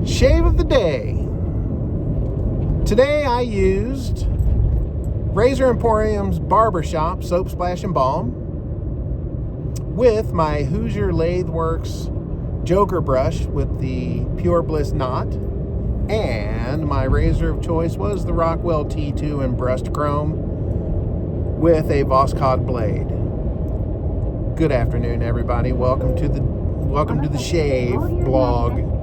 Shave of the day. Today I used Razor Emporium's Barbershop Soap Splash and Balm with my Hoosier Lathe Works Joker brush with the Pure Bliss knot, and my razor of choice was the Rockwell T2 in brushed chrome with a Voskhod blade. Good afternoon, everybody. Welcome to the Shave blog.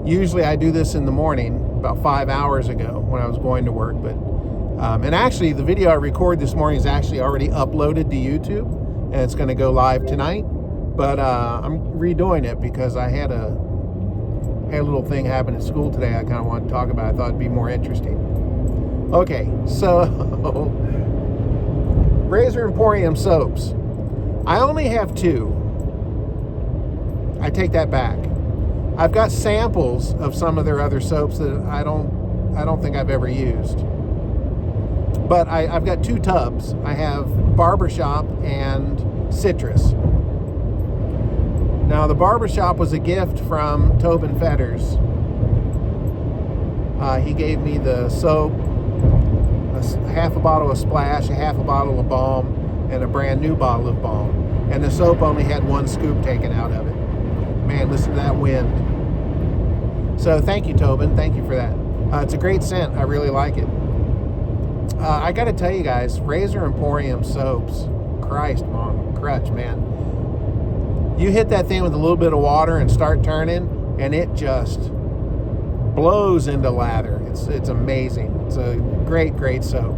Usually I do this in the morning, about 5 hours ago when I was going to work, but and actually the video I record this morning is actually already uploaded to YouTube, and it's going to go live tonight. But I'm redoing it because I had a little thing happen at school today I kind of wanted to talk about. I thought it'd be more interesting. Okay, so Razor Emporium soaps. I only have 2. I take that back. I've got samples of some of their other soaps that I don't think I've ever used. But I've got 2 tubs. I have Barbershop and Citrus. Now the Barbershop was a gift from Tobin Fetters. He gave me the soap, half a bottle of Splash, a half a bottle of balm, and a brand new bottle of balm. And the soap only had 1 scoop taken out of it. Man, listen to that wind. So thank you, Tobin. Thank you for that. It's a great scent. I really like it. I got to tell you guys, Razor Emporium soaps, Christ, Mom, crutch, man. You hit that thing with a little bit of water and start turning, and it just blows into lather. It's amazing. It's a great, great soap.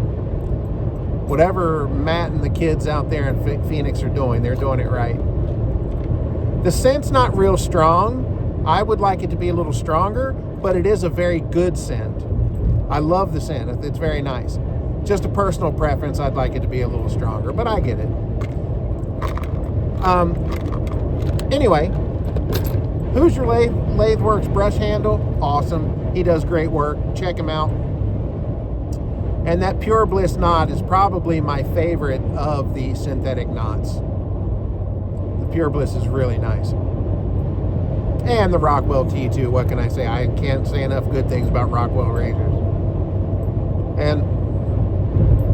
Whatever Matt and the kids out there in Phoenix are doing, they're doing it right. The scent's not real strong. I would like it to be a little stronger, but it is a very good scent. I love the scent. It's very nice. Just a personal preference. I'd like it to be a little stronger, but I get it. Anyway, Hoosier Lathe Works brush handle, awesome. He does great work. Check him out. And that Pure Bliss knot is probably my favorite of the synthetic knots. The Pure Bliss is really nice. And the Rockwell T2, what can I say? I can't say enough good things about Rockwell Razors. And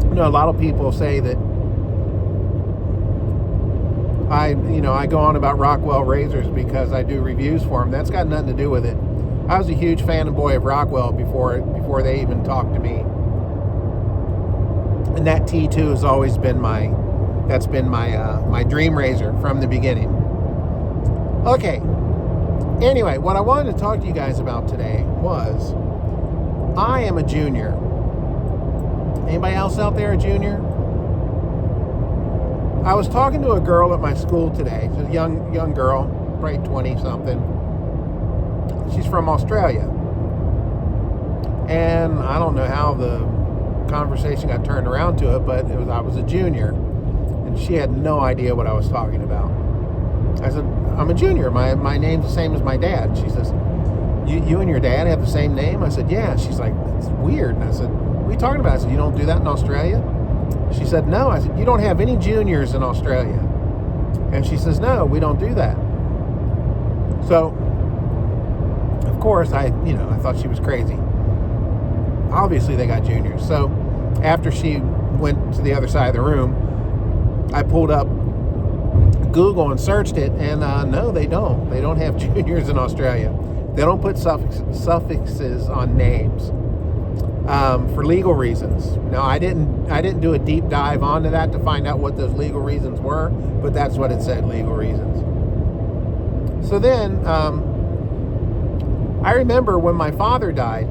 you know, a lot of people say that I go on about Rockwell Razors because I do reviews for them. That's got nothing to do with it. I was a huge fanboy of Rockwell before they even talked to me. And that T2 has always been my dream razor from the beginning. Okay. Anyway, what I wanted to talk to you guys about today was I am a junior. Anybody else out there a junior? I was talking to a girl at my school today. She's a young girl, probably 20-something. She's from Australia. And I don't know how the conversation got turned around to it, but I was a junior. And she had no idea what I was talking about. I said, I'm a junior. My name's the same as my dad. She says, you and your dad have the same name? I said, yeah. She's like, it's weird. And I said, what are you talking about? I said, you don't do that in Australia? She said, no. I said, you don't have any juniors in Australia. And she says, no, we don't do that. So, of course, I thought she was crazy. Obviously, they got juniors. So, after she went to the other side of the room, I pulled up Google and searched it, and no, they don't. They don't have juniors in Australia. They don't put suffixes on names for legal reasons. Now, I didn't do a deep dive onto that to find out what those legal reasons were, but that's what it said, legal reasons. So then, I remember when my father died,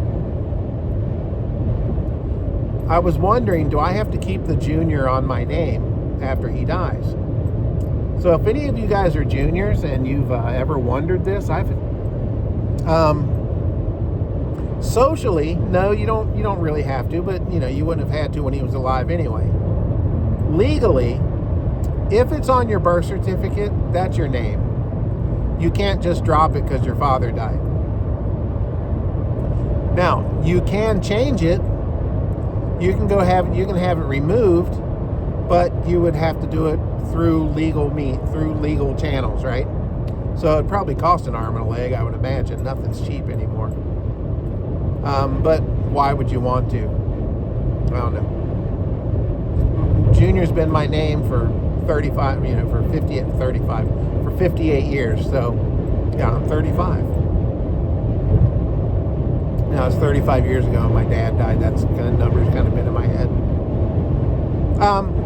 I was wondering, do I have to keep the junior on my name after he dies? So if any of you guys are juniors and you've ever wondered this, socially, no, you don't really have to, but you wouldn't have had to when he was alive anyway. Legally, if it's on your birth certificate, that's your name. You can't just drop it because your father died. Now, you can change it. You can have it removed, but you would have to do it through legal channels, right? So it probably cost an arm and a leg, I would imagine. Nothing's cheap anymore. But why would you want to? I don't know. Junior's been my name for 35, for 58 years. So, yeah, I'm 35. Now, it's 35 years ago and my dad died. That's kind of numbers kind of been in my head.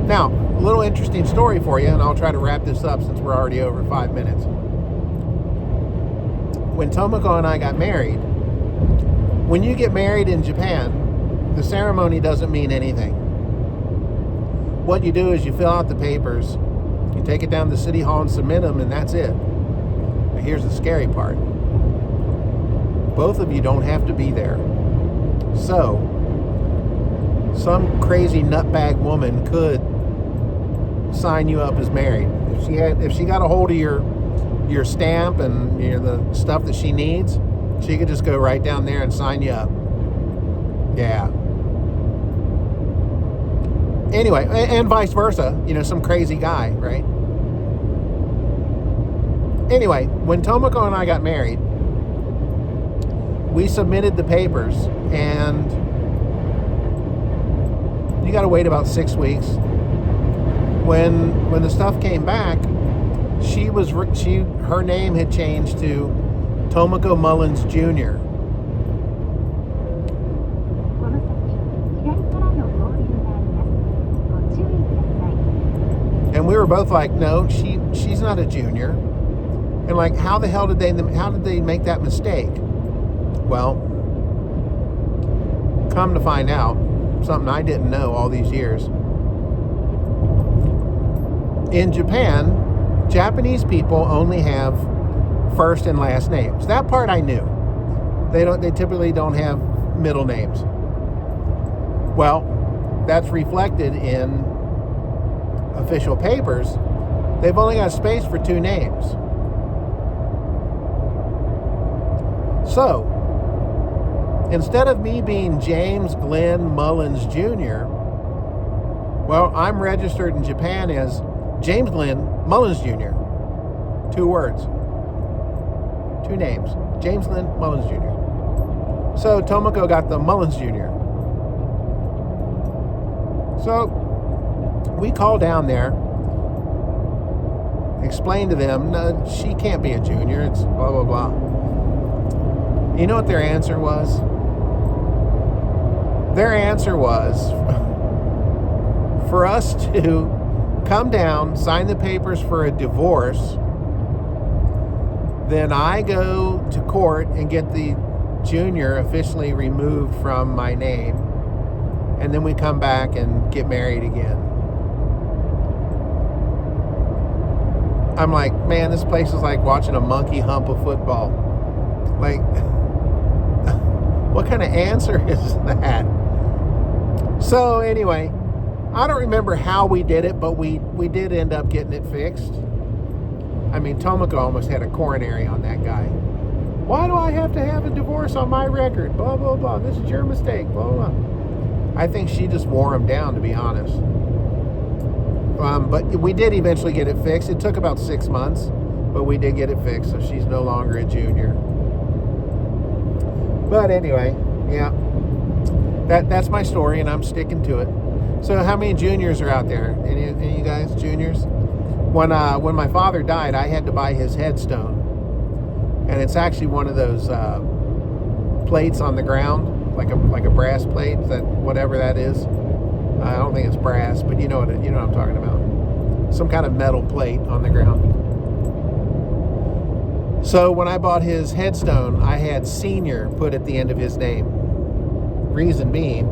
Now, a little interesting story for you, and I'll try to wrap this up since we're already over 5 minutes. When Tomoko and I got married, when you get married in Japan, the ceremony doesn't mean anything. What you do is you fill out the papers, you take it down to City Hall and submit them, and that's it. But here's the scary part. Both of you don't have to be there. So, some crazy nutbag woman could sign you up as married. If she got a hold of your stamp and the stuff that she needs, she could just go right down there and sign you up. Yeah. Anyway, and vice versa, some crazy guy, right? Anyway, when Tomoko and I got married, we submitted the papers, and you got to wait about 6 weeks. When the stuff came back, her name had changed to Tomoko Mullins Jr. And we were both like, no, she's not a junior. And like, how the hell did they make that mistake? Well, come to find out, something I didn't know all these years. In Japan, Japanese people only have first and last names. That part I knew. They typically don't have middle names. Well, that's reflected in official papers. They've only got space for 2 names. So, instead of me being James Glenn Mullins Jr., well, I'm registered in Japan as James Glenn Mullins Jr. 2 words. 2 names. James Glenn Mullins Jr. So Tomoko got the Mullins Jr. So we call down there, explain to them, no, she can't be a junior, it's blah, blah, blah. You know what their answer was? Their answer was for us to come down, sign the papers for a divorce, then I go to court and get the junior officially removed from my name, and then we come back and get married again. I'm like, man, this place is like watching a monkey hump a football. Like, what kind of answer is that? So anyway, I don't remember how we did it, but we did end up getting it fixed. I mean, Tomoko almost had a coronary on that guy. Why do I have to have a divorce on my record? Blah, blah, blah. This is your mistake. Blah, blah. I think she just wore him down, to be honest. But we did eventually get it fixed. It took about 6 months, but we did get it fixed, so she's no longer a junior. But anyway, yeah, that's my story, and I'm sticking to it. So how many juniors are out there? Any of you guys juniors? When my father died, I had to buy his headstone, and it's actually one of those plates on the ground, like a brass plate, that whatever that is. I don't think it's brass, but you know what I'm talking about. Some kind of metal plate on the ground. So when I bought his headstone, I had senior put at the end of his name. Reason being,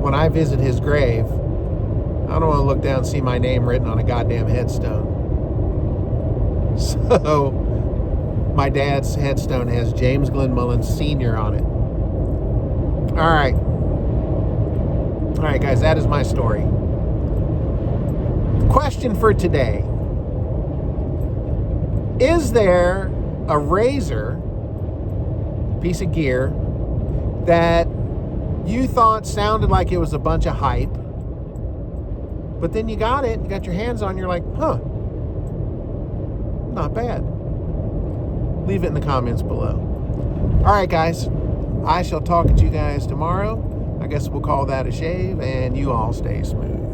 when I visit his grave, I don't want to look down and see my name written on a goddamn headstone. So my dad's headstone has James Glenn Mullins Sr. on it. All right, guys, that is my story. Question for today. Is there a razor, piece of gear, that you thought sounded like it was a bunch of hype, but then you got it, you got your hands on, you're like, huh, not bad. leave it in the comments below. All right, guys. I shall talk to you guys tomorrow. I guess we'll call that a shave, and you all stay smooth.